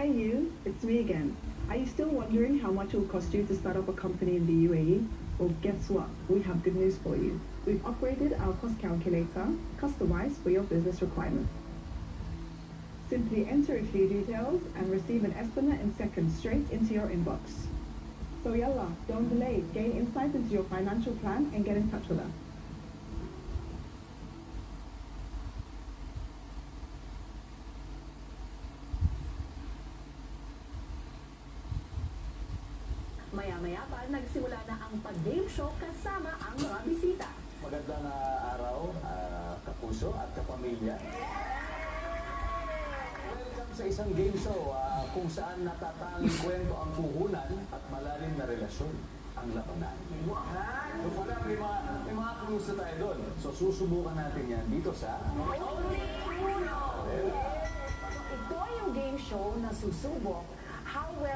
Hey you, it's me again. Are you still wondering how much it will cost you to start up a company in the UAE? Well, guess what? We have good news for you. We've upgraded our cost calculator, customized for your business requirements. Simply enter a few details and receive an estimate in seconds straight into your inbox. So yalla, don't delay. Gain insight into your financial plan and get in touch with us. Maya-maya pa, nagsimula na ang pag-game show kasama ang mga bisita. Magandang araw, kapuso at kapamilya. Welcome sa isang game show kung saan natatanging kwento ang puhunan at malalim na relasyon ang labanan. Yung pala, may mga clues na tayo doon. So susubukan natin yan dito sa... Only Uno! Ito yung game show na susubok how well